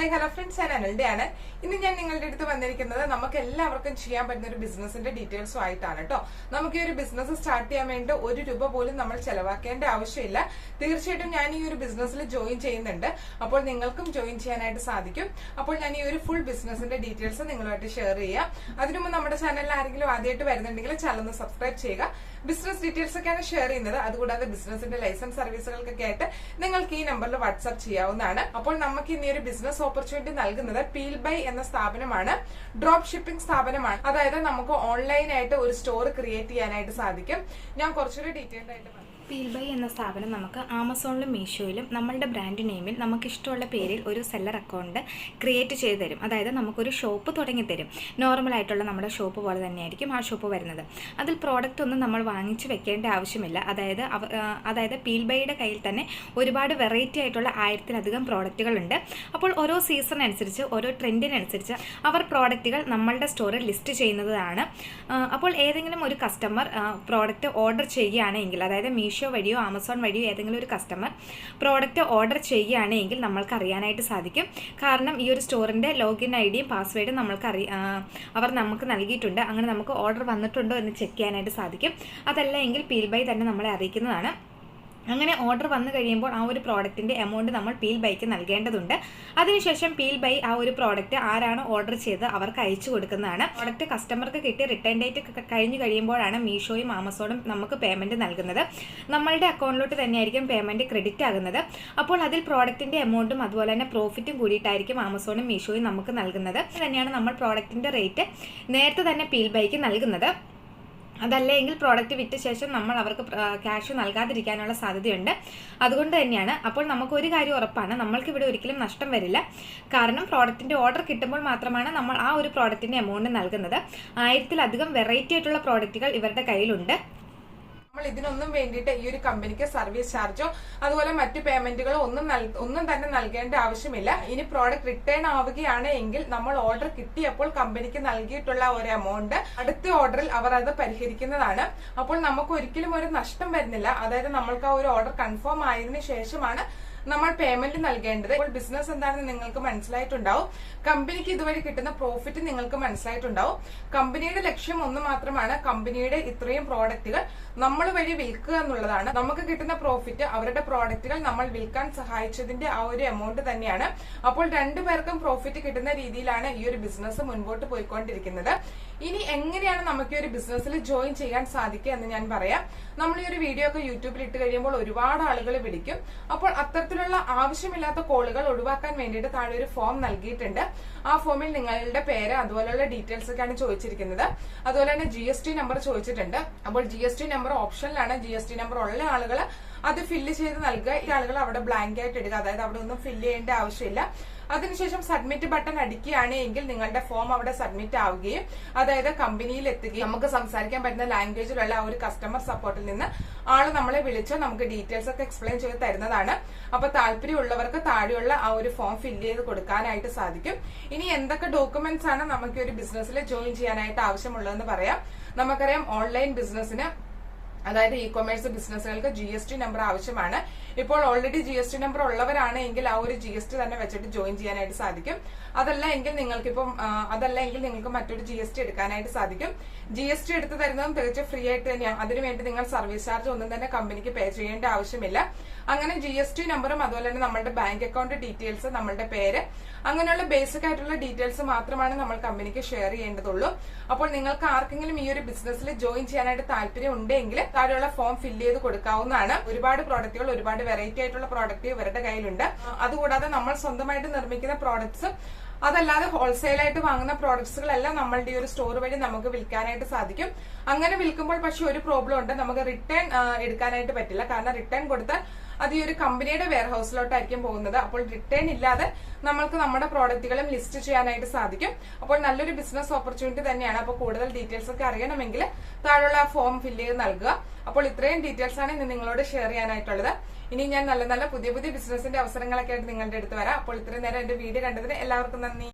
Hi hello friends, ഞാൻ അനൽഡയാണ്. ഇന്ന് ഞാൻ നിങ്ങളുടെ അടുത്ത് വന്നിരിക്കുന്നത് നമുക്ക് എല്ലാവർക്കും ചെയ്യാൻ പറ്റുന്ന ഒരു ബിസിനസിന്റെ ഡീറ്റെയിൽസും ആയിട്ടാണ് കേട്ടോ. നമുക്ക് ഈ ഒരു ബിസിനസ് സ്റ്റാർട്ട് ചെയ്യാൻ വേണ്ടി ₹1 പോലും നമ്മൾ ചെലവാക്കേണ്ട ആവശ്യമില്ല. തീർച്ചയായിട്ടും ഞാൻ ഈ ഒരു ബിസിനസ്സിൽ ജോയിൻ ചെയ്യുന്നുണ്ട്. അപ്പോൾ നിങ്ങൾക്കും ജോയിൻ ചെയ്യാനായിട്ട് സാധിക്കും. അപ്പോൾ ഞാൻ ഈ ഒരു ഫുൾ ബിസിനസിന്റെ ഡീറ്റെയിൽസ് നിങ്ങളുമായിട്ട് ഷെയർ ചെയ്യാം. അതിനു മുമ്പ് നമ്മുടെ ചാനലിൽ ആരെങ്കിലും ആദ്യമായിട്ട് വരുന്നുണ്ടെങ്കിൽ ചാനൽ ഒന്ന് സബ്സ്ക്രൈബ് ചെയ്യുക. ബിസിനസ് ഡീറ്റെയിൽസ് ഒക്കെയാണ് ഷെയർ ചെയ്യുന്നത്. അതുകൂടാതെ ബിസിനസിന്റെ ലൈസൻസ് സർവീസുകൾക്കൊക്കെ ആയിട്ട് നിങ്ങൾക്ക് ഈ നമ്പറിൽ വാട്സ്ആപ്പ് ചെയ്യാവുന്നതാണ്. അപ്പോൾ നമുക്ക് ഇനി ഒരു ബിസിനസ് ഓപ്പർച്യൂണിറ്റി നൽകുന്നത് പീൽ ബൈ എന്ന സ്ഥാപനമാണ്. ഡ്രോപ്പ് ഷിപ്പിംഗ് സ്ഥാപനമാണ്. അതായത് നമുക്ക് ഓൺലൈനായിട്ട് ഒരു സ്റ്റോർ ക്രിയേറ്റ് ചെയ്യാനായിട്ട് സാധിക്കും. ഞാൻ കുറച്ചുകൂടി ഡീറ്റെയിൽഡ് ആയിട്ട് പീൽ ബൈ എന്ന സ്ഥാപനം നമുക്ക് ആമസോണിലും മീഷോയിലും നമ്മളുടെ ബ്രാൻഡ് നെയിമിൽ നമുക്ക് ഇഷ്ടമുള്ള പേരിൽ ഒരു സെല്ലർ അക്കൗണ്ട് ക്രിയേറ്റ് ചെയ്ത് തരും. അതായത് നമുക്കൊരു ഷോപ്പ് തുടങ്ങി തരും. നോർമലായിട്ടുള്ള നമ്മുടെ ഷോപ്പ് പോലെ തന്നെയായിരിക്കും ആ ഷോപ്പ് വരുന്നത്. അതിൽ പ്രോഡക്റ്റ് ഒന്നും നമ്മൾ വാങ്ങിച്ച് വെക്കേണ്ട ആവശ്യമില്ല. അതായത് പീൽ ബൈയുടെ കയ്യിൽ തന്നെ ഒരുപാട് വെറൈറ്റി ആയിട്ടുള്ള 1000-ലധികം പ്രോഡക്റ്റുകളുണ്ട്. അപ്പോൾ ഓരോ സീസൺ അനുസരിച്ച് ഓരോ ട്രെൻഡിനനുസരിച്ച് അവർ പ്രോഡക്റ്റുകൾ നമ്മളുടെ സ്റ്റോറിൽ ലിസ്റ്റ് ചെയ്യുന്നതാണ്. അപ്പോൾ ഏതെങ്കിലും ഒരു കസ്റ്റമർ പ്രോഡക്റ്റ് ഓർഡർ ചെയ്യുകയാണെങ്കിൽ, അതായത് മീഷോ വഴിയോ ആമസോൺ വഴിയോ ഏതെങ്കിലും ഒരു കസ്റ്റമർ പ്രോഡക്റ്റ് ഓർഡർ ചെയ്യുകയാണെങ്കിൽ നമ്മൾക്ക് അറിയാനായിട്ട് സാധിക്കും. കാരണം ഈ ഒരു സ്റ്റോറിൻ്റെ ലോഗിൻ ഐഡിയും പാസ്വേഡും അവർ നമുക്ക് നൽകിയിട്ടുണ്ട്. അങ്ങനെ നമുക്ക് ഓർഡർ വന്നിട്ടുണ്ടോ എന്ന് ചെക്ക് ചെയ്യാനായിട്ട് സാധിക്കും. അതല്ല എങ്കിൽ പീൽ ബൈ തന്നെ നമ്മളെ അറിയിക്കുന്നതാണ്. അങ്ങനെ ഓർഡർ വന്നു കഴിയുമ്പോൾ ആ ഒരു പ്രോഡക്റ്റിൻ്റെ എമൗണ്ട് നമ്മൾ പീൽ ബൈക്ക് നൽകേണ്ടതുണ്ട്. അതിനുശേഷം പീൽ ബൈ ആ ഒരു പ്രോഡക്റ്റ് ആരാണ് ഓർഡർ ചെയ്ത് അവർക്ക് അയച്ചു കൊടുക്കുന്നതാണ്. പ്രോഡക്റ്റ് കസ്റ്റമർക്ക് കിട്ടി റിട്ടേൺ ഡേറ്റ് കഴിഞ്ഞ് കഴിയുമ്പോഴാണ് മീഷോയും ആമസോണും നമുക്ക് പേയ്മെൻറ്റ് നൽകുന്നത്. നമ്മളുടെ അക്കൗണ്ടിലോട്ട് തന്നെയായിരിക്കും പേയ്മെൻറ്റ് ക്രെഡിറ്റ് ആകുന്നത്. അപ്പോൾ അതിൽ പ്രോഡക്റ്റിൻ്റെ എമൗണ്ടും അതുപോലെ തന്നെ പ്രോഫിറ്റും കൂടിയിട്ടായിരിക്കും ആമസോണും മീഷോയും നമുക്ക് നൽകുന്നത്. തന്നെയാണ് നമ്മൾ പ്രോഡക്റ്റിൻ്റെ റേറ്റ് നേരത്തെ തന്നെ പീൽ ബൈക്ക് നൽകുന്നത്. അതല്ലെങ്കിൽ പ്രോഡക്റ്റ് വിറ്റ ശേഷം നമ്മൾ അവർക്ക് ക്യാഷ് നൽകാതിരിക്കാനുള്ള സാധ്യതയുണ്ട്. അതുകൊണ്ട് തന്നെയാണ്. അപ്പോൾ നമുക്കൊരു കാര്യം ഉറപ്പാണ്, നമ്മൾക്ക് ഇവിടെ ഒരിക്കലും നഷ്ടം വരില്ല. കാരണം പ്രോഡക്റ്റിൻ്റെ ഓർഡർ കിട്ടുമ്പോൾ മാത്രമാണ് നമ്മൾ ആ ഒരു പ്രോഡക്റ്റിൻ്റെ എമൗണ്ട് നൽകുന്നത്. 1000-ലധികം വെറൈറ്റി ആയിട്ടുള്ള പ്രോഡക്റ്റുകൾ ഇവരുടെ കയ്യിലുണ്ട്. നമ്മൾ ഇതിനൊന്നും വേണ്ടിയിട്ട് ഈ ഒരു കമ്പനിക്ക് സർവീസ് ചാർജോ അതുപോലെ മറ്റു പേയ്മെന്റുകളോ ഒന്നും തന്നെ നൽകേണ്ട ആവശ്യമില്ല. ഇനി പ്രോഡക്റ്റ് റിട്ടേൺ ആവുകയാണ് എങ്കിൽ നമ്മൾ ഓർഡർ കിട്ടിയപ്പോൾ കമ്പനിക്ക് നൽകിയിട്ടുള്ള ഒരു എമൗണ്ട് അടുത്ത ഓർഡറിൽ അവർ അത് പരിഹരിക്കുന്നതാണ്. അപ്പോൾ നമുക്ക് ഒരിക്കലും ഒരു നഷ്ടം വരുന്നില്ല. അതായത് നമ്മൾക്ക് ആ ഒരു ഓർഡർ കൺഫേം ആയതിനു ശേഷമാണ് നമ്മൾ പേയ്മെന്റ് നൽകേണ്ടത്. ഇപ്പോൾ ബിസിനസ് എന്താണെന്ന് നിങ്ങൾക്ക് മനസ്സിലായിട്ടുണ്ടാവും. കമ്പനിക്ക് ഇതുവഴി കിട്ടുന്ന പ്രോഫിറ്റ് നിങ്ങൾക്ക് മനസ്സിലായിട്ടുണ്ടാവും. കമ്പനിയുടെ ലക്ഷ്യം ഒന്ന് മാത്രമാണ്, കമ്പനിയുടെ ഇത്രയും പ്രോഡക്റ്റുകൾ നമ്മൾ വഴി വിൽക്കുക എന്നുള്ളതാണ്. നമുക്ക് കിട്ടുന്ന പ്രോഫിറ്റ് അവരുടെ പ്രോഡക്റ്റുകൾ നമ്മൾ വിൽക്കാൻ സഹായിച്ചതിന്റെ ആ ഒരു എമൗണ്ട് തന്നെയാണ്. അപ്പോൾ രണ്ടുപേർക്കും പ്രോഫിറ്റ് കിട്ടുന്ന രീതിയിലാണ് ഈ ഒരു ബിസിനസ് മുൻപോട്ട് പോയിക്കൊണ്ടിരിക്കുന്നത്. ഇനി എങ്ങനെയാണ് നമുക്ക് ഈ ഒരു ബിസിനസ്സിൽ ജോയിൻ ചെയ്യാൻ സാധിക്കുക എന്ന് ഞാൻ പറയാം. നമ്മൾ ഈ ഒരു വീഡിയോ ഒക്കെ യൂട്യൂബിൽ ഇട്ട് കഴിയുമ്പോൾ ഒരുപാട് ആളുകൾ വിളിക്കും. അപ്പോൾ അത്തരത്തിലുള്ള ആവശ്യമില്ലാത്ത കോളുകൾ ഒഴിവാക്കാൻ വേണ്ടിയിട്ട് താഴെ ഒരു ഫോം നൽകിയിട്ടുണ്ട്. ആ ഫോമിൽ നിങ്ങളുടെ പേര് അതുപോലെയുള്ള ഡീറ്റെയിൽസ് ഒക്കെയാണ് ചോദിച്ചിരിക്കുന്നത്. അതുപോലെ തന്നെ GST നമ്പർ ചോദിച്ചിട്ടുണ്ട്. അപ്പോൾ GST നമ്പർ ഓപ്ഷനിലാണ്. GST നമ്പർ ഉള്ള ആളുകൾ അത് ഫില്ല് ചെയ്ത് നൽകുക. ഈ ആളുകൾ അവിടെ ബ്ലാങ്ക് ആയിട്ട് ഇടുക. അതായത് അവിടെ ഒന്നും ഫില്ല് ചെയ്യേണ്ട ആവശ്യമില്ല. അതിനുശേഷം സബ്മിറ്റ് ബട്ടൺ അടിക്കുകയാണ് എങ്കിൽ നിങ്ങളുടെ ഫോം അവിടെ സബ്മിറ്റ് ആവുകയും അതായത് കമ്പനിയിൽ എത്തുകയും നമുക്ക് സംസാരിക്കാൻ പറ്റുന്ന ലാംഗ്വേജിലുള്ള ആ ഒരു കസ്റ്റമർ സപ്പോർട്ടിൽ നിന്ന് ആള് നമ്മളെ വിളിച്ച് നമുക്ക് ഡീറ്റെയിൽസ് ഒക്കെ എക്സ്പ്ലെയിൻ ചെയ്ത് തരുന്നതാണ്. അപ്പൊ താല്പര്യമുള്ളവർക്ക് താഴെയുള്ള ആ ഒരു ഫോം ഫില്ല് ചെയ്ത് കൊടുക്കാനായിട്ട് സാധിക്കും. ഇനി എന്തൊക്കെ ഡോക്യുമെന്റ്സ് ആണ് നമുക്ക് ഒരു ബിസിനസ്സിൽ ജോയിൻ ചെയ്യാനായിട്ട് ആവശ്യമുള്ളതെന്ന് പറയാം. നമുക്കറിയാം ഓൺലൈൻ ബിസിനസ്സിന് അതായത് ഇ കൊമേഴ്സ് ബിസിനസ്സുകൾക്ക് GST നമ്പർ ആവശ്യമാണ്. ഇപ്പോൾ ഓൾറെഡി GST നമ്പർ ഉള്ളവരാണ് എങ്കിൽ ആ ഒരു GST തന്നെ വെച്ചിട്ട് ജോയിൻ ചെയ്യാനായിട്ട് സാധിക്കും. അതല്ല എങ്കിൽ നിങ്ങൾക്ക് മറ്റൊരു GST എടുക്കാനായിട്ട് സാധിക്കും. GST എടുത്തു തരുന്നതും തികച്ചും ഫ്രീ ആയിട്ട് തന്നെയാണ്. അതിനുവേണ്ടി നിങ്ങൾ സർവീസ് ചാർജ് ഒന്നും തന്നെ കമ്പനിക്ക് പേ ചെയ്യേണ്ട ആവശ്യമില്ല. അങ്ങനെ GST നമ്പറും അതുപോലെ തന്നെ നമ്മളുടെ ബാങ്ക് അക്കൗണ്ട് ഡീറ്റെയിൽസ്, നമ്മളുടെ പേര്, അങ്ങനെയുള്ള ബേസിക് ആയിട്ടുള്ള ഡീറ്റെയിൽസ് മാത്രമാണ് നമ്മൾ കമ്പനിക്ക് ഷെയർ ചെയ്യേണ്ടതുള്ളൂ. അപ്പോൾ നിങ്ങൾക്ക് ആർക്കെങ്കിലും ഈ ഒരു ബിസിനസ്സിൽ ജോയിൻ ചെയ്യാനായിട്ട് താല്പര്യം ഉണ്ടെങ്കിൽ താഴെയുള്ള ഫോം ഫില്ല് ചെയ്ത് കൊടുക്കാവുന്നതാണ്. ഒരുപാട് പ്രോഡക്റ്റുകൾ, ഒരുപാട് വെറൈറ്റി ആയിട്ടുള്ള പ്രോഡക്റ്റ് ഇവരുടെ കയ്യിലുണ്ട്. അതുകൂടാതെ നമ്മൾ സ്വന്തമായിട്ട് നിർമ്മിക്കുന്ന പ്രോഡക്ട്സ്, അതല്ലാതെ ഹോൾസെയിലായിട്ട് വാങ്ങുന്ന പ്രോഡക്ട്സുകളെല്ലാം നമ്മളുടെ ഈ ഒരു സ്റ്റോർ വഴി നമുക്ക് വിൽക്കാനായിട്ട് സാധിക്കും. അങ്ങനെ വിൽക്കുമ്പോൾ പക്ഷെ ഒരു പ്രോബ്ലം ഉണ്ട്, നമുക്ക് റിട്ടേൺ എടുക്കാനായിട്ട് പറ്റില്ല. കാരണം റിട്ടേൺ കൊടുത്താൽ അത് ഈ ഒരു കമ്പനിയുടെ വെയർ ഹൗസിലോട്ടായിരിക്കും പോകുന്നത്. അപ്പോൾ റിട്ടേൺ ഇല്ലാതെ നമ്മൾക്ക് നമ്മുടെ പ്രോഡക്റ്റുകളും ലിസ്റ്റ് ചെയ്യാനായിട്ട് സാധിക്കും. അപ്പോൾ നല്ലൊരു ബിസിനസ് ഓപ്പർച്യൂണിറ്റി തന്നെയാണ്. അപ്പോൾ കൂടുതൽ ഡീറ്റെയിൽസ് ഒക്കെ അറിയണമെങ്കിൽ താഴെയുള്ള ആ ഫോം ഫില്ല് ചെയ്ത് നൽകുക. അപ്പോൾ ഇത്രയും ഡീറ്റെയിൽസ് ആണ് ഇന്ന് നിങ്ങളോട് ഷെയർ ചെയ്യാനായിട്ടുള്ളത്. ഇനി ഞാൻ നല്ല പുതിയ ബിസിനസിന്റെ അവസരങ്ങളൊക്കെ ആയിട്ട് നിങ്ങളുടെ അടുത്ത് വരാം. അപ്പോൾ ഇത്രയും നേരം എന്റെ വീഡിയോ കണ്ടതിന് എല്ലാവർക്കും നന്ദി.